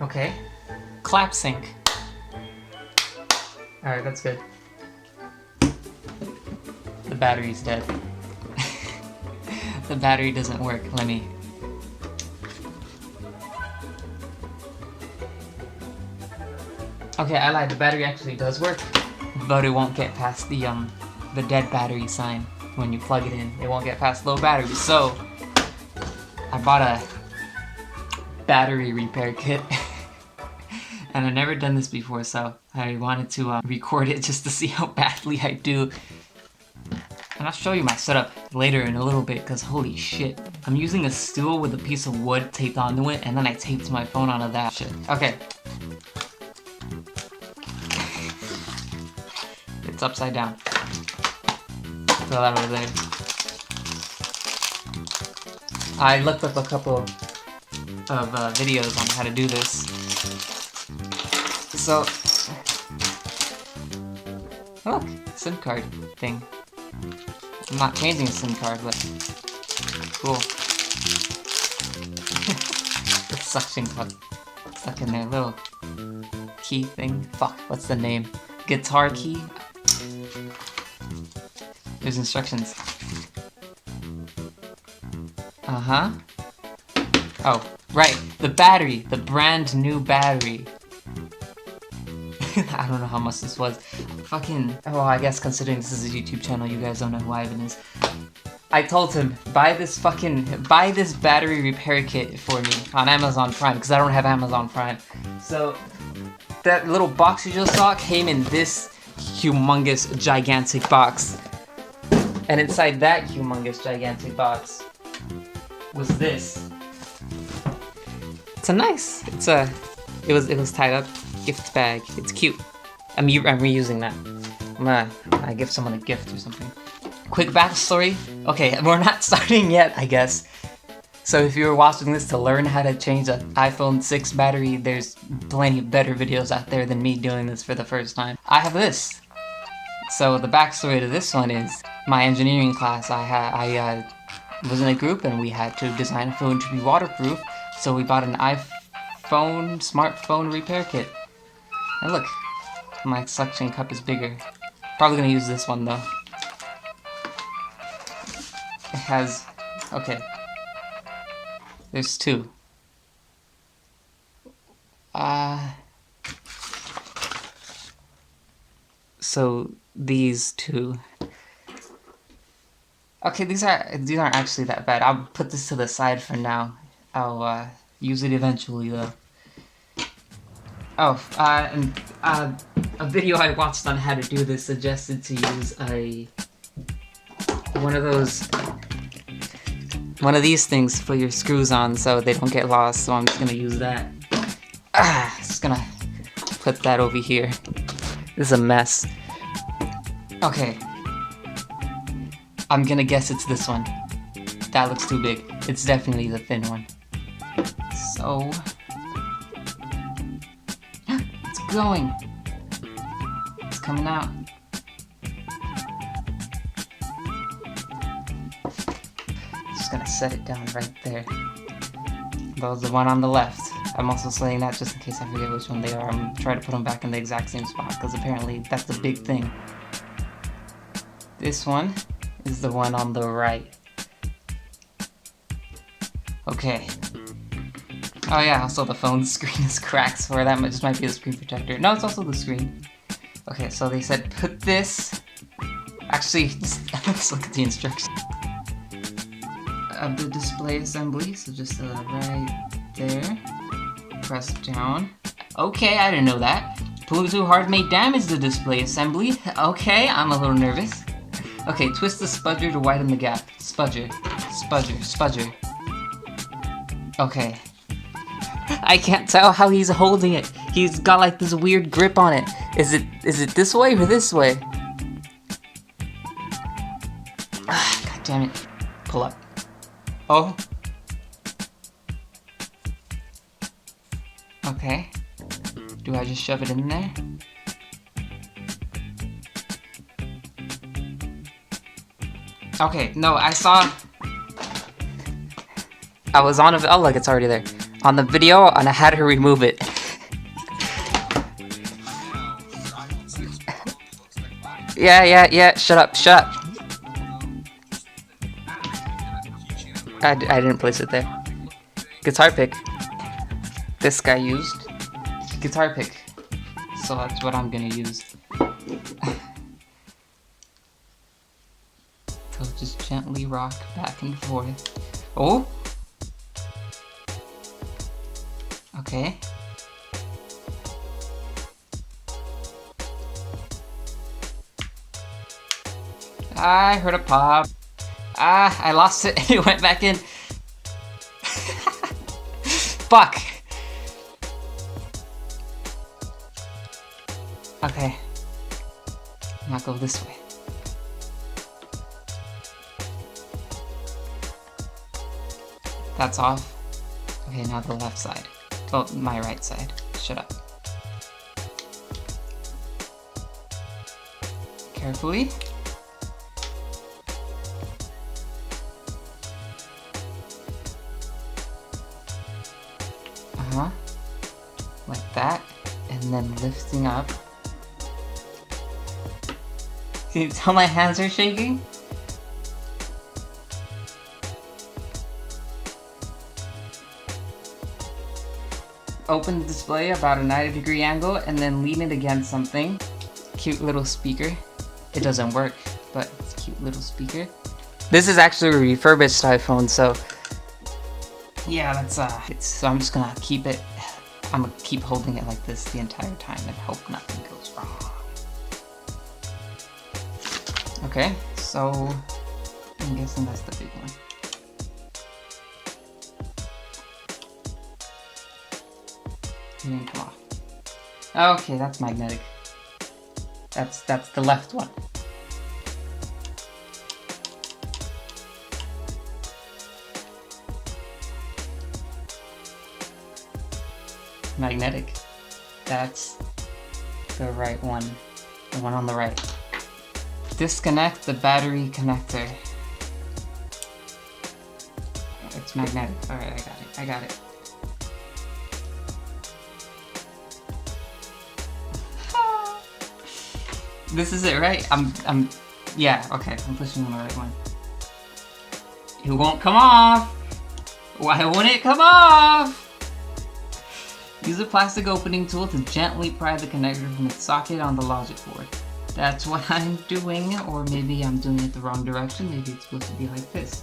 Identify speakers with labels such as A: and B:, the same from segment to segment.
A: Okay. Clap sync. Alright, that's good. The battery's dead. The battery doesn't work. Let me... Okay, I lied. The battery actually does work, but it won't get past the dead battery sign when you plug it in. It won't get past low battery. So I bought a battery repair kit, and I've never done this before, so I wanted to record it just to see how badly I do. And I'll show you my setup later in a little bit, because holy shit. I'm using a stool with a piece of wood taped onto it, and then I taped my phone onto that shit. Okay. It's upside down. Throw that over there. I looked up a couple of videos on how to do this. So, look, SIM card thing. I'm not changing a SIM card, but cool. The suction cup stuck in there, little key thing. Fuck, what's the name? Guitar key? There's instructions. Uh-huh. Oh, right, the battery, the brand new battery. I don't know how much this was. Fucking, oh, I guess considering this is a YouTube channel, you guys don't know who Ivan is. I told him, buy this battery repair kit for me on Amazon Prime, because I don't have Amazon Prime. So, that little box you just saw came in this humongous, gigantic box. And inside that humongous, gigantic box was this. It was tied up gift bag. It's cute. I'm reusing that. I give someone a gift or something. Quick backstory. Okay, we're not starting yet, I guess. So if you're watching this to learn how to change an iPhone 6 battery, there's plenty of better videos out there than me doing this for the first time. I have this. So the backstory to this one is my engineering class. I was in a group and we had to design a phone to be waterproof. So we bought an smartphone repair kit. And look, my suction cup is bigger. Probably gonna use this one though. It has, okay. There's two. So these two. Okay, these aren't actually that bad. I'll put this to the side for now. I'll use it eventually though. Oh, and a video I watched on how to do this suggested to use one of these things to put your screws on so they don't get lost, so I'm just gonna use that. Just gonna put that over here. This is a mess. Okay. I'm gonna guess it's this one. That looks too big. It's definitely the thin one. So... it's going! It's coming out. Just gonna set it down right there. That was the one on the left. I'm also saying that just in case I forget which one they are. I'm trying to put them back in the exact same spot, because apparently that's the big thing. This one is the one on the right. Okay. Oh yeah, also the phone screen is cracked, so that just might be the screen protector. No, it's also the screen. Okay, so they said put this... Actually, let's look at the instructions. Of the display assembly, so just right there. Press down. Okay, I didn't know that. Pulling too hard may damage the display assembly. Okay, I'm a little nervous. Okay, twist the spudger to widen the gap. Spudger. Spudger. Spudger. Okay. I can't tell how he's holding it. He's got like this weird grip on it. Is it this way or this way? God damn it. Pull up. Oh. Okay. Do I just shove it in there? Okay, no, I was on a, oh look, it's already there. on the video and I had to remove it. Yeah, shut up. I didn't place it there. Guitar pick. This guy used. Guitar pick. So that's what I'm gonna use. So just gently rock back and forth. Oh! Okay. I heard a pop. I lost it. It went back in. Fuck. Okay. Now go this way. That's off. Okay, now the left side. Oh, my right side. Shut up. Carefully. Like that, and then lifting up. Can you tell my hands are shaking? Open the display about a 90-degree angle and then lean it against something. Cute little speaker. It doesn't work, but it's a cute little speaker. This is actually a refurbished iPhone, so yeah, that's so I'm just gonna keep it. I'm gonna keep holding it like this the entire time and hope nothing goes wrong. Okay, so I'm guessing that's the big one. It didn't come off. Okay, that's magnetic. That's the left one. Magnetic. That's the right one. The one on the right. Disconnect the battery connector. It's magnetic. Alright, I got it. This is it, right? Yeah, okay, I'm pushing on the right one. It won't come off! Why won't it come off? Use a plastic opening tool to gently pry the connector from its socket on the logic board. That's what I'm doing, or maybe I'm doing it the wrong direction. Maybe it's supposed to be like this.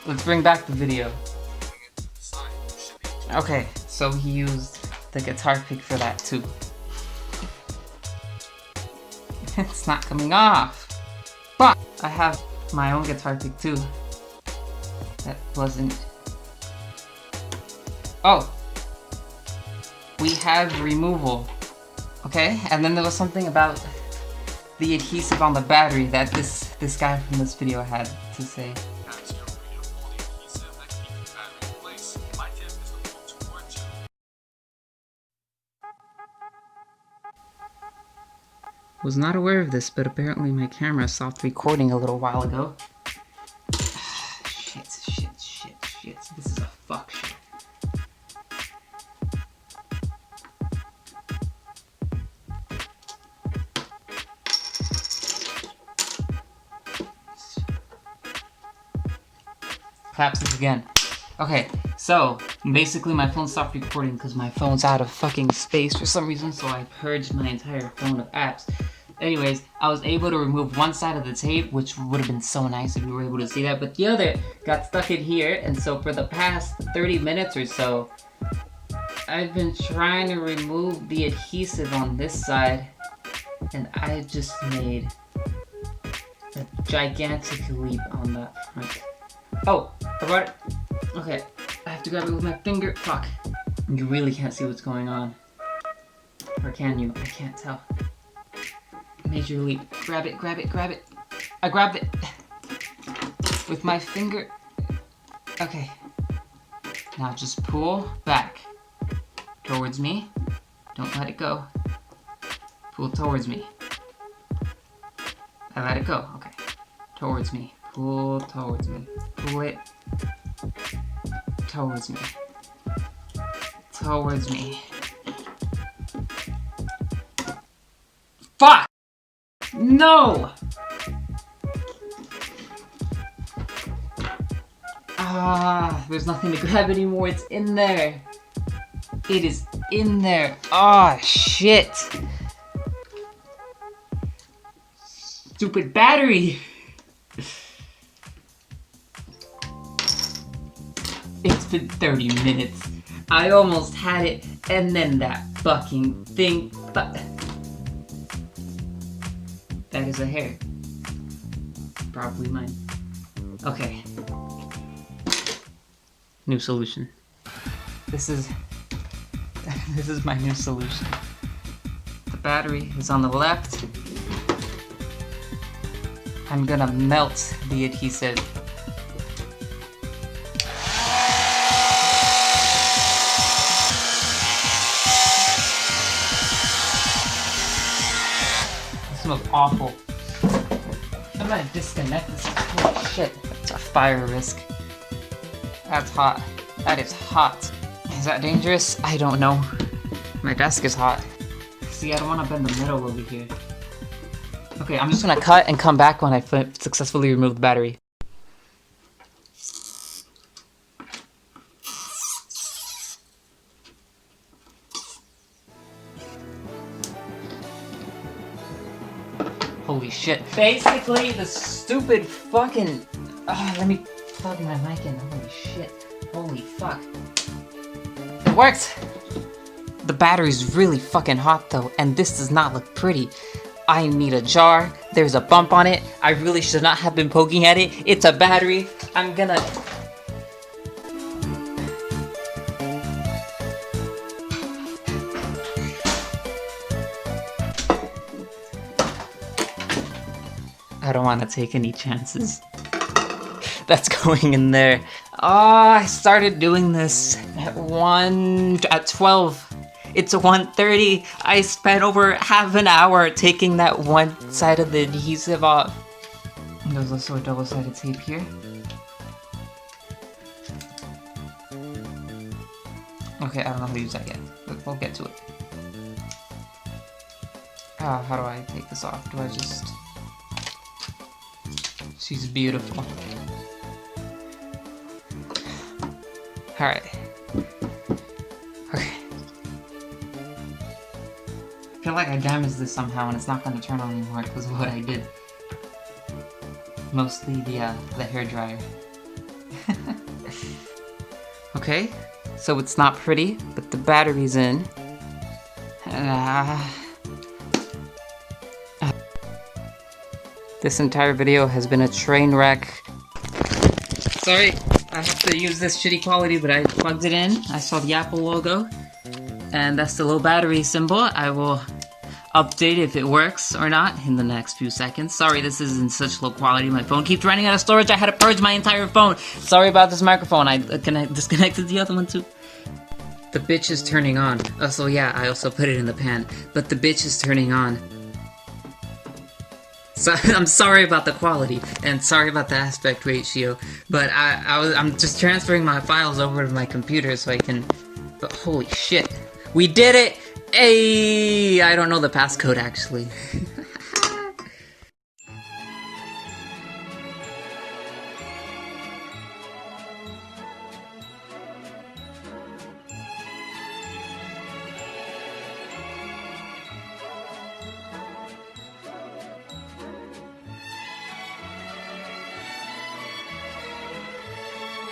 A: Let's bring back the video. Okay, so he used the guitar pick for that too. It's not coming off. But I have my own guitar pick too. That wasn't... Oh! We have removal. Okay, and then there was something about the adhesive on the battery that this guy from this video had to say. Was not aware of this, but apparently my camera stopped recording a little while ago. Shit. This is a fuck shit. Claps this again. Okay, so basically my phone stopped recording because my phone's out of fucking space for some reason, so I purged my entire phone of apps. Anyways, I was able to remove one side of the tape, which would have been so nice if you were able to see that, but the other got stuck in here, and so for the past 30 minutes or so, I've been trying to remove the adhesive on this side, and I just made a gigantic leap on that front. Oh, I brought it. Okay, I have to grab it with my finger. Fuck. You really can't see what's going on. Or can you? I can't tell. Major leap. Grab it. I grabbed it with my finger. Okay. Now just pull back towards me. Don't let it go. Pull towards me. I let it go. Okay. Towards me. Pull towards me. Pull it towards me. Towards me. Fuck! No! Ah, there's nothing to grab anymore. It's in there. It is in there. Ah, shit. Stupid battery. It's been 30 minutes. I almost had it, and then that fucking thing. But that is a hair. Probably mine. Okay. New solution. This is my new solution. The battery is on the left. I'm gonna melt the adhesive. It smells awful. I'm gonna disconnect this. Holy shit. It's a fire risk. That's hot. That is hot. Is that dangerous? I don't know. My desk is hot. See, I don't want to bend the middle over here. Okay, I'm just gonna cut and come back when I successfully remove the battery. Holy shit. Basically, the stupid fucking... let me plug my mic in. Holy shit. Holy fuck. It works! The battery's really fucking hot though, and this does not look pretty. I need a jar. There's a bump on it. I really should not have been poking at it. It's a battery. I'm gonna... I don't want to take any chances. That's going in there. Oh, I started doing this at 12. It's 1:30. I spent over half an hour taking that one side of the adhesive off. There's also a double-sided tape here. Okay, I don't know how to use that yet, but we'll get to it. How do I take this off? Do I just... She's beautiful. Alright. Okay. I feel like I damaged this somehow and it's not going to turn on anymore because of what I did. Mostly the hair dryer. Okay, so it's not pretty, but the battery's in. This entire video has been a train wreck. Sorry, I have to use this shitty quality, but I plugged it in. I saw the Apple logo, and that's the low battery symbol. I will update if it works or not in the next few seconds. Sorry, this is in such low quality. My phone keeps running out of storage. I had to purge my entire phone. Sorry about this microphone. I disconnected the other one too. The bitch is turning on. Oh, so yeah, I also put it in the pan. But the bitch is turning on. So, I'm sorry about the quality, and sorry about the aspect ratio, but I'm just transferring my files over to my computer so I can... But holy shit. We did it! Hey! I don't know the passcode, actually.